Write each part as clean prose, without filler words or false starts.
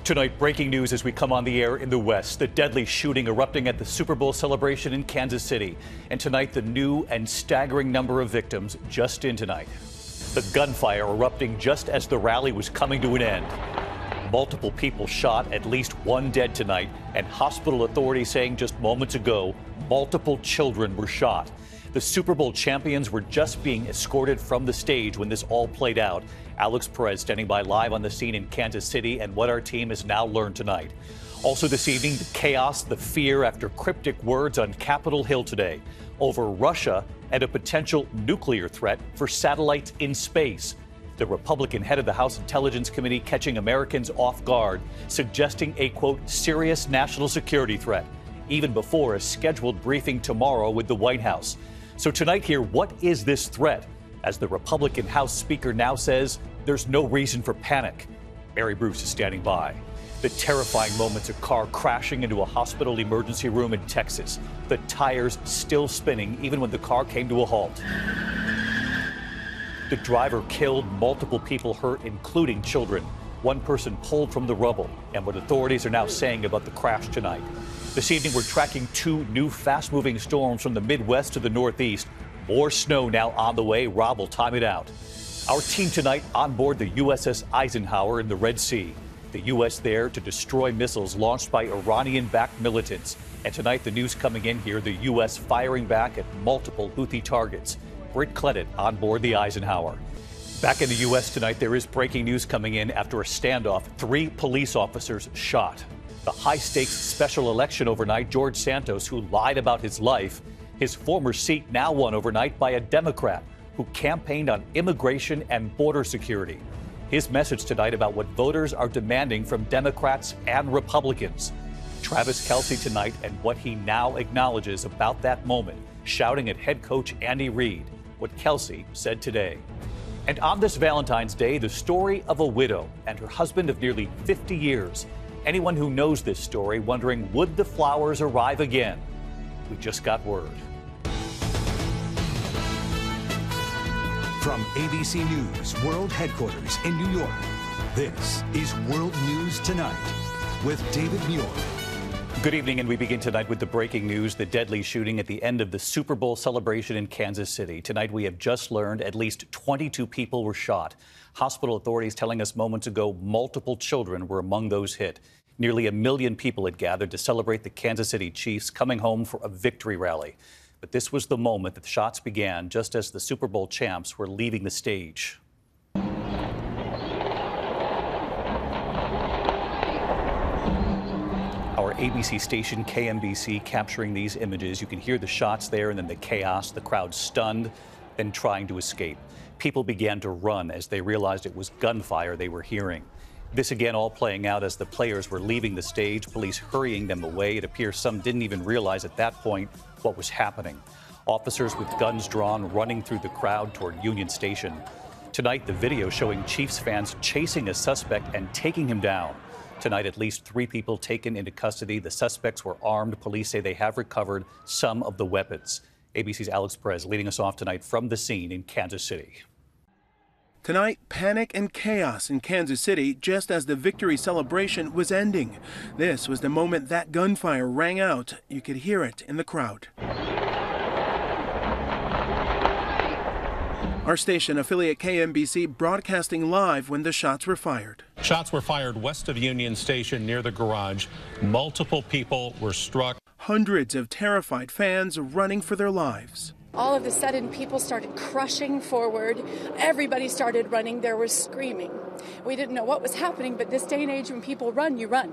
Tonight, breaking news as we come on the air in the West. The deadly shooting erupting at the Super Bowl celebration in Kansas City. And tonight, the new and staggering number of victims just in tonight. The gunfire erupting just as the rally was coming to an end. Multiple people shot, at least one dead tonight. And hospital authorities saying just moments ago, multiple children were shot. The Super Bowl champions were just being escorted from the stage when this all played out. Alex Perez standing by live on the scene in Kansas City and what our team has now learned tonight. Also this evening, the chaos, the fear after cryptic words on Capitol Hill today over Russia and a potential nuclear threat for satellites in space. The Republican head of the House Intelligence Committee catching Americans off guard, suggesting a, quote, serious national security threat, even before a scheduled briefing tomorrow with the White House. So tonight here, what is this threat? As the Republican House Speaker now says, there's no reason for panic. Mary Bruce is standing by. The terrifying moments, a car crashing into a hospital emergency room in Texas. The tires still spinning even when the car came to a halt. The driver killed, multiple people hurt, including children. One person pulled from the rubble, and what authorities are now saying about the crash tonight. This evening, we're tracking two new fast-moving storms from the Midwest to the Northeast. More snow now on the way. Rob will time it out. Our team tonight on board the USS Eisenhower in the Red Sea. The U.S. there to destroy missiles launched by Iranian-backed militants. And tonight, the news coming in here, the U.S. firing back at multiple Houthi targets. Britt Cledit on board the Eisenhower. Back in the U.S. tonight, there is breaking news coming in after a standoff. 3 police officers shot. The high-stakes special election overnight, George Santos, who lied about his life, his former seat now won overnight by a Democrat who campaigned on immigration and border security. His message tonight about what voters are demanding from Democrats and Republicans. Travis Kelce tonight and what he now acknowledges about that moment, shouting at head coach Andy Reid, what Kelce said today. And on this Valentine's Day, the story of a widow and her husband of nearly 50 years. Anyone who knows this story wondering, would the flowers arrive again? We just got word. From ABC News World Headquarters in New York, this is World News Tonight with David Muir. Good evening, and we begin tonight with the breaking news, the deadly shooting at the end of the Super Bowl celebration in Kansas City. Tonight, we have just learned at least 22 people were shot. Hospital authorities telling us moments ago multiple children were among those hit. Nearly 1 million people had gathered to celebrate the Kansas City Chiefs coming home for a victory rally. But this was the moment that the shots began just as the Super Bowl champs were leaving the stage. Our ABC station, KMBC, capturing these images. You can hear the shots there and then the chaos, the crowd stunned, then trying to escape. People began to run as they realized it was gunfire they were hearing. This again all playing out as the players were leaving the stage, police hurrying them away. It appears some didn't even realize at that point what was happening. Officers with guns drawn running through the crowd toward Union Station. Tonight, the video showing Chiefs fans chasing a suspect and taking him down. Tonight, at least 3 people taken into custody. The suspects were armed. Police say they have recovered some of the weapons. ABC's Alex Perez leading us off tonight from the scene in Kansas City. Tonight, panic and chaos in Kansas City just as the victory celebration was ending. This was the moment that gunfire rang out. You could hear it in the crowd. Our station affiliate KMBC broadcasting live when the shots were fired. Shots were fired west of Union Station near the garage. Multiple people were struck. Hundreds of terrified fans running for their lives. All of a sudden, people started crushing forward. Everybody started running. There was screaming. We didn't know what was happening, but this day and age, when people run, you run.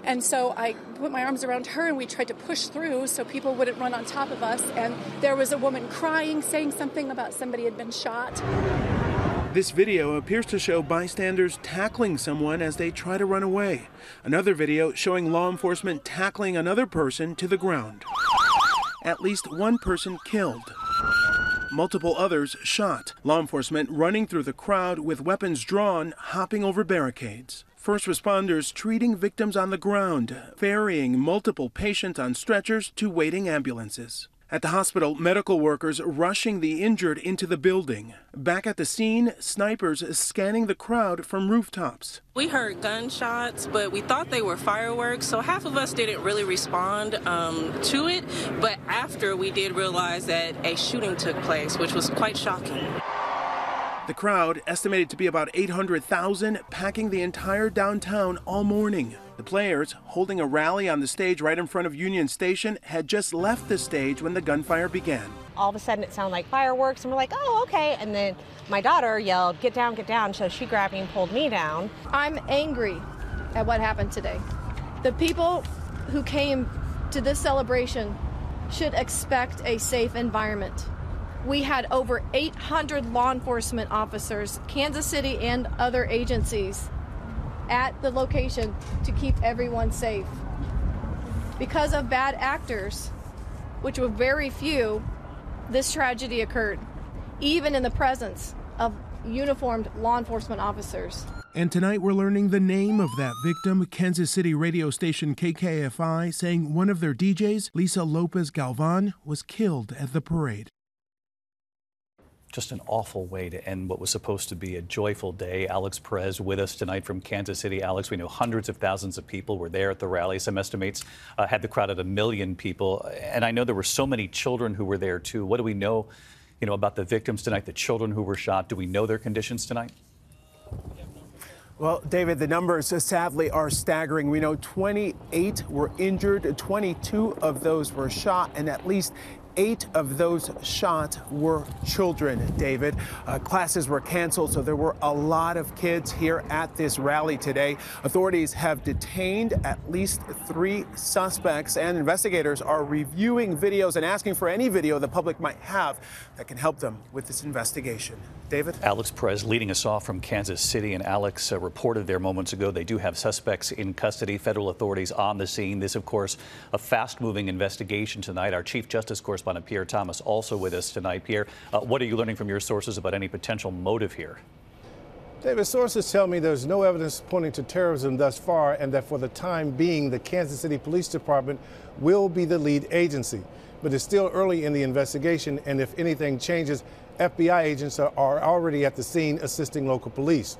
And so I put my arms around her, and we tried to push through so people wouldn't run on top of us. And there was a woman crying, saying something about somebody had been shot. This video appears to show bystanders tackling someone as they try to run away. Another video showing law enforcement tackling another person to the ground. At least 1 person killed. Multiple others shot. Law enforcement running through the crowd with weapons drawn, hopping over barricades. First responders treating victims on the ground, ferrying multiple patients on stretchers to waiting ambulances. At the hospital, medical workers rushing the injured into the building. Back at the scene, snipers scanning the crowd from rooftops. We heard gunshots, but we thought they were fireworks, so half of us didn't really respond to it. But after, we did realize that a shooting took place, which was quite shocking. The crowd, estimated to be about 800,000, packing the entire downtown all morning. The players, holding a rally on the stage right in front of Union Station, had just left the stage when the gunfire began. All of a sudden it sounded like fireworks, and we're like, oh, okay. And then my daughter yelled, get down, get down. So she grabbed me and pulled me down. I'm angry at what happened today. The people who came to this celebration should expect a safe environment. We had over 800 law enforcement officers, Kansas City and other agencies, at the location to keep everyone safe. Because of bad actors, which were very few, this tragedy occurred, even in the presence of uniformed law enforcement officers. And tonight we're learning the name of that victim. Kansas City radio station KKFI saying one of their DJs, Lisa Lopez Galvan, was killed at the parade. Just an awful way to end what was supposed to be a joyful day. Alex Perez with us tonight from Kansas City. Alex, we know hundreds of thousands of people were there at the rally. Some estimates had the crowd at 1 million people. And I know there were so many children who were there, too. What do we know, about the victims tonight, the children who were shot? Do we know their conditions tonight? Well, David, the numbers sadly are staggering. We know 28 were injured, 22 of those were shot, and at least 8 of those shot were children, David. Classes were canceled, so there were a lot of kids here at this rally today. Authorities have detained at least 3 suspects, and investigators are reviewing videos and asking for any video the public might have that can help them with this investigation. David? Alex Perez leading us off from Kansas City, and Alex reported there moments ago they do have suspects in custody, federal authorities on the scene. This, of course, a fast-moving investigation tonight. Our Chief Justice correspondent Pierre Thomas also with us tonight. Pierre, what are you learning from your sources about any potential motive here? David, sources tell me there's no evidence pointing to terrorism thus far, and that for the time being, the Kansas City Police Department will be the lead agency. But it's still early in the investigation, and if anything changes, FBI agents are already at the scene assisting local police.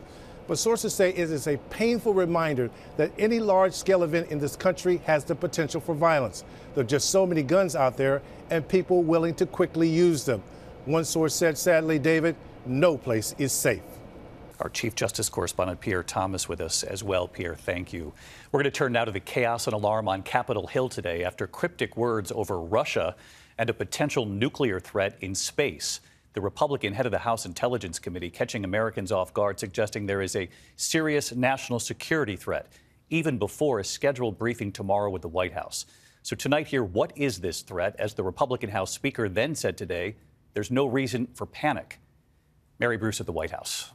But sources say it is a painful reminder that any large-scale event in this country has the potential for violence. There are just so many guns out there and people willing to quickly use them. One source said, sadly, David, no place is safe. Our Chief Justice correspondent Pierre Thomas with us as well. Pierre, thank you. We're going to turn now to the chaos and alarm on Capitol Hill today after cryptic words over Russia and a potential nuclear threat in space. The Republican head of the House Intelligence Committee catching Americans off guard, suggesting there is a serious national security threat, even before a scheduled briefing tomorrow with the White House. So tonight here, what is this threat? As the Republican House Speaker then said today, there's no reason for panic. Mary Bruce at the White House.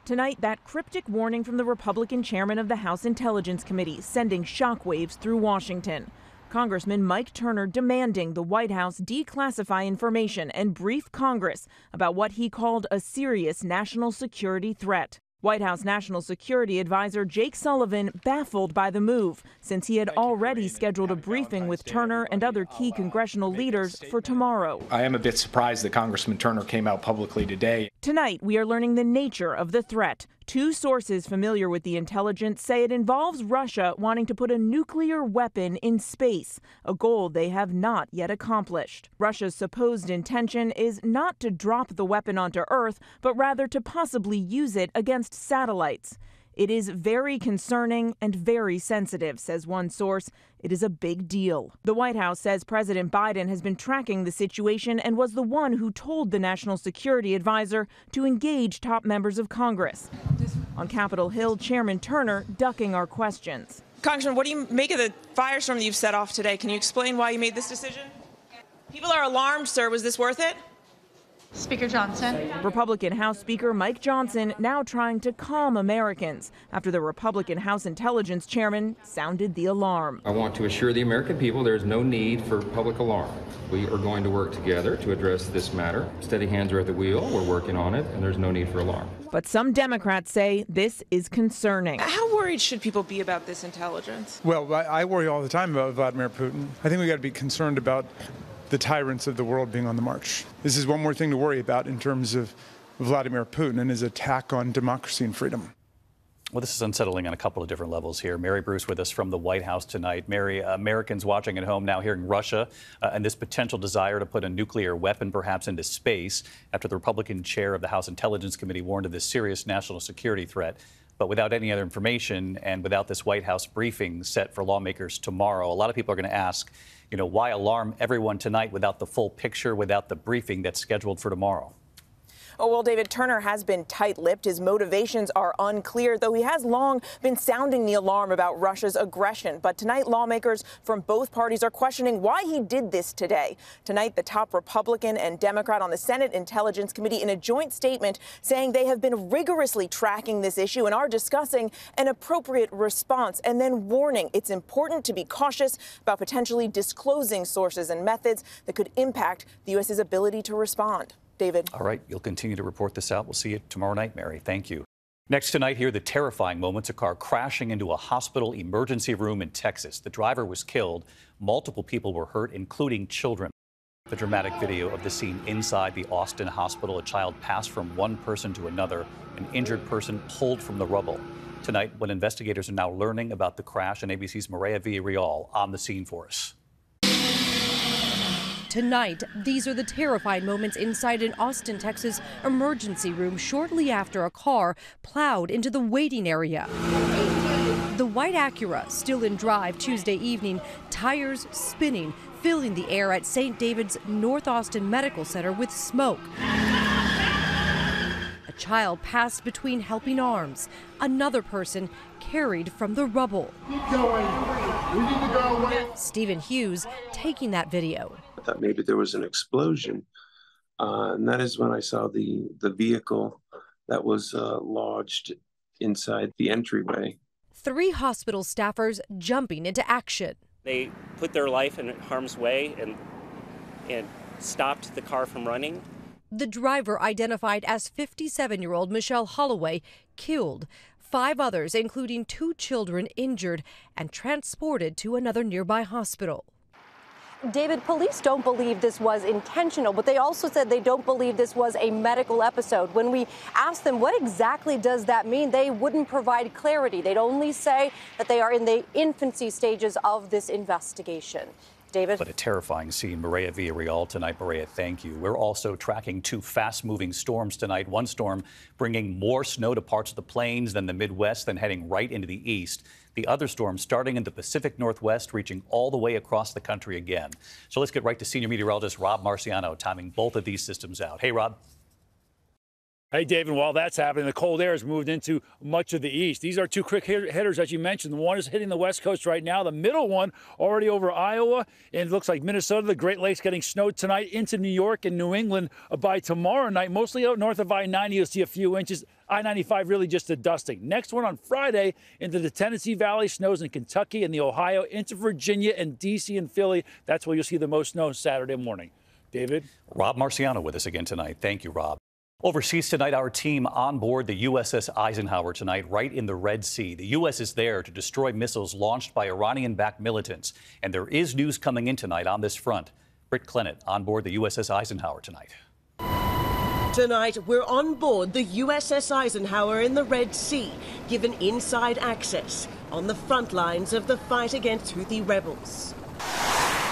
Tonight, that cryptic warning from the Republican chairman of the House Intelligence Committee sending shockwaves through Washington. Congressman Mike Turner demanding the White House declassify information and brief Congress about what he called a serious national security threat. White House National Security Advisor Jake Sullivan baffled by the move, since he had already scheduled a briefing with Turner and other key congressional leaders for tomorrow. I am a bit surprised that Congressman Turner came out publicly today. Tonight, we are learning the nature of the threat. 2 sources familiar with the intelligence say it involves Russia wanting to put a nuclear weapon in space, a goal they have not yet accomplished. Russia's supposed intention is not to drop the weapon onto Earth, but rather to possibly use it against satellites. It is very concerning and very sensitive, says one source. It is a big deal. The White House says President Biden has been tracking the situation and was the one who told the National Security Advisor to engage top members of Congress. On Capitol Hill, Chairman Turner ducking our questions. Congressman, what do you make of the firestorm that you've set off today? Can you explain why you made this decision? People are alarmed, sir. Was this worth it? Speaker Johnson. Republican House Speaker Mike Johnson now trying to calm Americans after the Republican House Intelligence Chairman sounded the alarm. I want to assure the American people there is no need for public alarm. We are going to work together to address this matter. Steady hands are at the wheel. We're working on it, and there's no need for alarm. But some Democrats say this is concerning. How worried should people be about this intelligence? Well, I worry all the time about Vladimir Putin. I think we got to be concerned about the tyrants of the world being on the march. This is one more thing to worry about in terms of Vladimir Putin and his attack on democracy and freedom. Well, this is unsettling on a couple of different levels here. Mary Bruce with us from the White House tonight. Mary, Americans watching at home now hearing Russia and this potential desire to put a nuclear weapon perhaps into space after the Republican chair of the House Intelligence Committee warned of this serious national security threat. But without any other information and without this White House briefing set for lawmakers tomorrow, a lot of people are going to ask, why alarm everyone tonight without the full picture, without the briefing that's scheduled for tomorrow? Oh, well, David, Turner has been tight-lipped. His motivations are unclear, though he has long been sounding the alarm about Russia's aggression. But tonight, lawmakers from both parties are questioning why he did this today. Tonight, the top Republican and Democrat on the Senate Intelligence Committee in a joint statement saying they have been rigorously tracking this issue and are discussing an appropriate response, and then warning it's important to be cautious about potentially disclosing sources and methods that could impact the U.S.'s ability to respond. David. All right. You'll continue to report this out. We'll see you tomorrow night, Mary. Thank you. Next tonight, here, the terrifying moments, a car crashing into a hospital emergency room in Texas. The driver was killed. Multiple people were hurt, including children. The dramatic video of the scene inside the Austin hospital. A child passed from one person to another, an injured person pulled from the rubble. Tonight, when investigators are now learning about the crash, and ABC's Mireya Villarreal on the scene for us. Tonight, these are the terrifying moments inside an Austin, Texas emergency room shortly after a car plowed into the waiting area. The white Acura still in drive Tuesday evening, tires spinning, filling the air at St. David's North Austin Medical Center with smoke. A child passed between helping arms. Another person carried from the rubble. Keep going. We need to go away. Stephen Hughes taking that video. Thought maybe there was an explosion, and that is when I saw the vehicle that was lodged inside the entryway. 3 hospital staffers jumping into action. They put their life in harm's way and stopped the car from running. The driver, identified as 57-year-old Michelle Holloway, killed. 5 others, including 2 children, injured and transported to another nearby hospital. David, police don't believe this was intentional, but they also said they don't believe this was a medical episode. When we asked them what exactly does that mean, they wouldn't provide clarity. They'd only say that they are in the infancy stages of this investigation. David? But a terrifying scene. Mireya Villarreal tonight. Mireya, thank you. We're also tracking 2 fast-moving storms tonight. One storm bringing more snow to parts of the plains than the Midwest, then heading right into the east. The other storm starting in the Pacific Northwest, reaching all the way across the country again. So let's get right to senior meteorologist Rob Marciano, timing both of these systems out. Hey, Rob. Hey, David, while that's happening, the cold air has moved into much of the east. These are 2 quick hitters, as you mentioned. The one is hitting the west coast right now. The middle one already over Iowa, and it looks like Minnesota, the Great Lakes getting snowed tonight into New York and New England by tomorrow night. Mostly out north of I-90, you'll see a few inches. I-95 really just a dusting. Next one on Friday into the Tennessee Valley, snows in Kentucky and the Ohio, into Virginia and D.C. and Philly. That's where you'll see the most snow Saturday morning. David? Rob Marciano with us again tonight. Thank you, Rob. Overseas tonight, our team on board the USS Eisenhower tonight, right in the Red Sea. The U.S. is there to destroy missiles launched by Iranian-backed militants. And there is news coming in tonight on this front. Britt Clennett on board the USS Eisenhower tonight. Tonight, we're on board the USS Eisenhower in the Red Sea, given inside access on the front lines of the fight against Houthi rebels.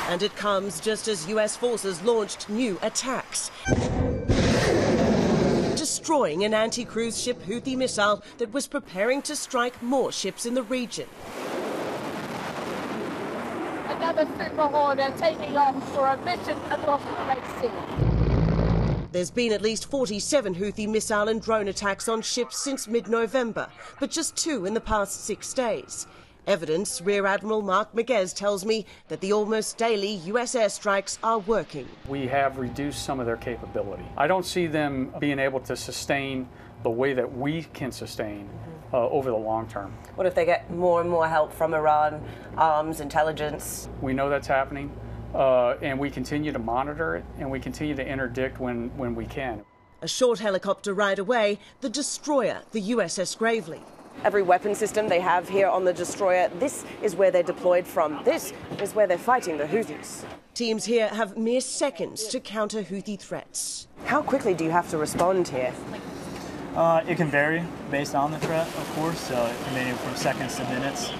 And it comes just as U.S. forces launched new attacks, destroying an anti-cruise ship Houthi missile that was preparing to strike more ships in the region. Another Super Hornet taking off for a mission across the Red Sea. There's been at least 47 Houthi missile and drone attacks on ships since mid-November, but just 2 in the past 6 days. Evidence, Rear Admiral Mark Maguez tells me that the almost daily U.S. airstrikes are working. We have reduced some of their capability. I don't see them being able to sustain the way that we can sustain over the long term. What if they get more and more help from Iran, arms, intelligence? We know that's happening, and we continue to monitor it, and we continue to interdict when we can. A short helicopter ride away, the destroyer, the USS Gravely. Every weapon system they have here on the destroyer, this is where they're deployed from. This is where they're fighting the Houthis. Teams here have mere seconds to counter Houthi threats. How quickly do you have to respond here? It can vary based on the threat, of course, so it can vary from seconds to minutes.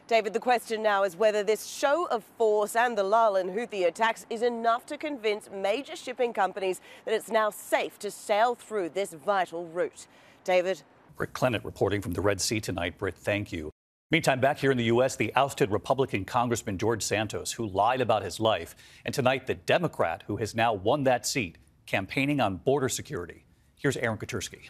David, the question now is whether this show of force and the lull in Houthi attacks is enough to convince major shipping companies that it's now safe to sail through this vital route. David? Britt Clennett reporting from the Red Sea tonight. Britt, thank you. Meantime, back here in the U.S., the ousted Republican Congressman George Santos, who lied about his life, and tonight the Democrat who has now won that seat, campaigning on border security. Here's Aaron Katersky.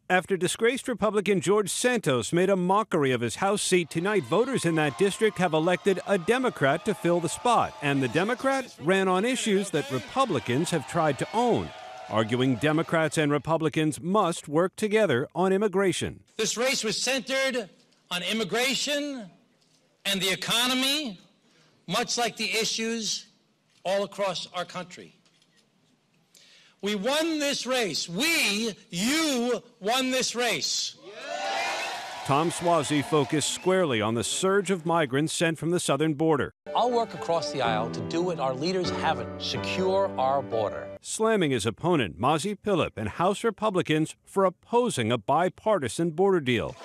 After disgraced Republican George Santos made a mockery of his House seat tonight, voters in that district have elected a Democrat to fill the spot. And the Democrat ran on issues that Republicans have tried to own, arguing Democrats and Republicans must work together on immigration. This race was centered on immigration and the economy, much like the issues all across our country. We won this race. You won this race. Tom Suozzi focused squarely on the surge of migrants sent from the southern border. I'll work across the aisle to do what our leaders haven't, secure our border. Slamming his opponent, Mazi Pilip, and House Republicans for opposing a bipartisan border deal.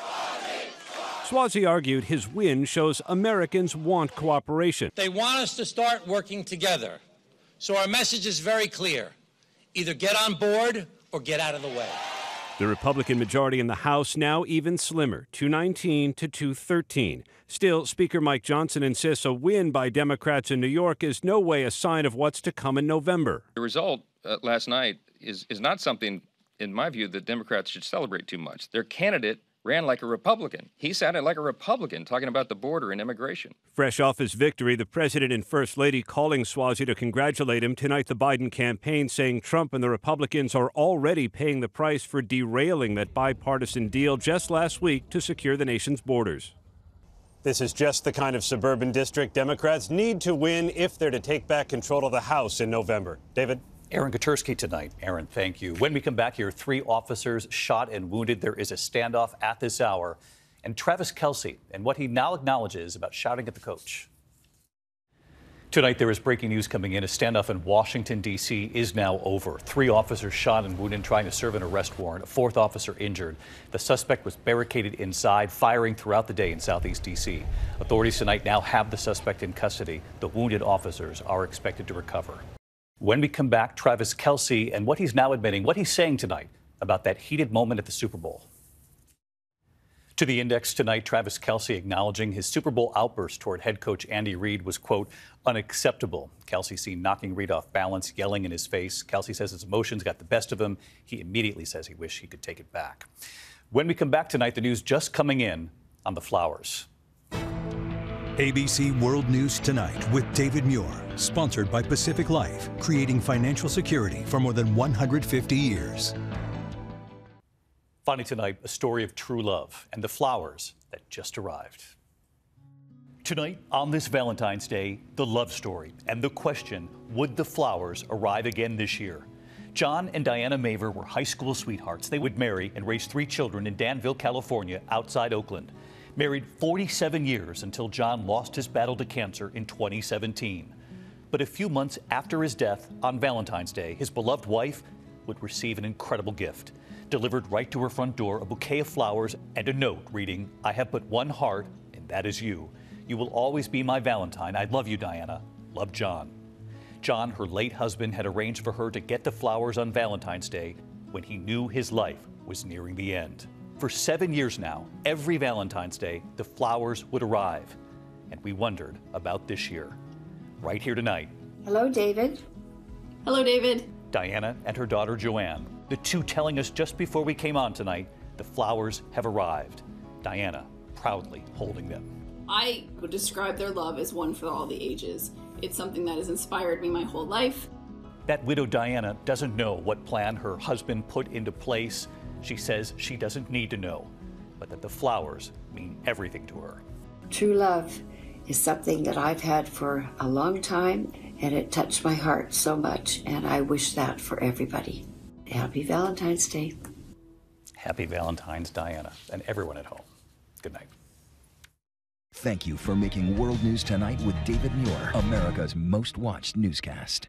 Suozzi argued his win shows Americans want cooperation. They want us to start working together. So our message is very clear. Either get on board or get out of the way. The Republican majority in the House now even slimmer, 219 to 213. Still, Speaker Mike Johnson insists a win by Democrats in New York is no way a sign of what's to come in November. The result last night is not something, in my view, that Democrats should celebrate too much. Their candidate ran like a Republican. He sounded like a Republican talking about the border and immigration. Fresh off his victory, the president and first lady calling Suozzi to congratulate him. Tonight, the Biden campaign saying Trump and the Republicans are already paying the price for derailing that bipartisan deal just last week to secure the nation's borders. This is just the kind of suburban district Democrats need to win if they're to take back control of the House in November. David? Aaron Katersky tonight. Aaron, thank you. When we come back here, 3 officers shot and wounded. There is a standoff at this hour. And Travis Kelce and what he now acknowledges about shouting at the coach. Tonight, there is breaking news coming in. A standoff in Washington, D.C. is now over. 3 officers shot and wounded trying to serve an arrest warrant. A 4th officer injured. The suspect was barricaded inside, firing throughout the day in southeast D.C. Authorities tonight now have the suspect in custody. The wounded officers are expected to recover. When we come back, Travis Kelce and what he's now admitting, what he's saying tonight about that heated moment at the Super Bowl. To the Index tonight, Travis Kelce acknowledging his Super Bowl outburst toward head coach Andy Reid was, quote, unacceptable. Kelce seen knocking Reid off balance, yelling in his face. Kelce says his emotions got the best of him. He immediately says he wished he could take it back. When we come back tonight, the news just coming in on the flowers. ABC World News Tonight with David Muir, sponsored by Pacific Life, creating financial security for more than 150 years. Finally tonight, a story of true love and the flowers that just arrived. Tonight, on this Valentine's Day, the love story and the question, would the flowers arrive again this year? John and Diana Maver were high school sweethearts. They would marry and raise 3 children in Danville, California, outside Oakland. Married 47 years until John lost his battle to cancer in 2017. But a few months after his death on Valentine's Day, his beloved wife would receive an incredible gift. Delivered right to her front door, a bouquet of flowers and a note reading, I have but one heart, and that is you. You will always be my Valentine. I love you, Diana. Love, John. John, her late husband, had arranged for her to get the flowers on Valentine's Day when he knew his life was nearing the end. For 7 years now, every Valentine's Day, the flowers would arrive. And we wondered about this year. Right here tonight. Hello, David. Hello, David. Diana and her daughter, Joanne. The 2 telling us just before we came on tonight, the flowers have arrived. Diana proudly holding them. I would describe their love as one for all the ages. It's something that has inspired me my whole life. That widow Diana doesn't know what plan her husband put into place. She says she doesn't need to know, but that the flowers mean everything to her. True love is something that I've had for a long time, and it touched my heart so much, and I wish that for everybody. Happy Valentine's Day. Happy Valentine's, Diana, and everyone at home. Good night. Thank you for making World News Tonight with David Muir, America's most watched newscast.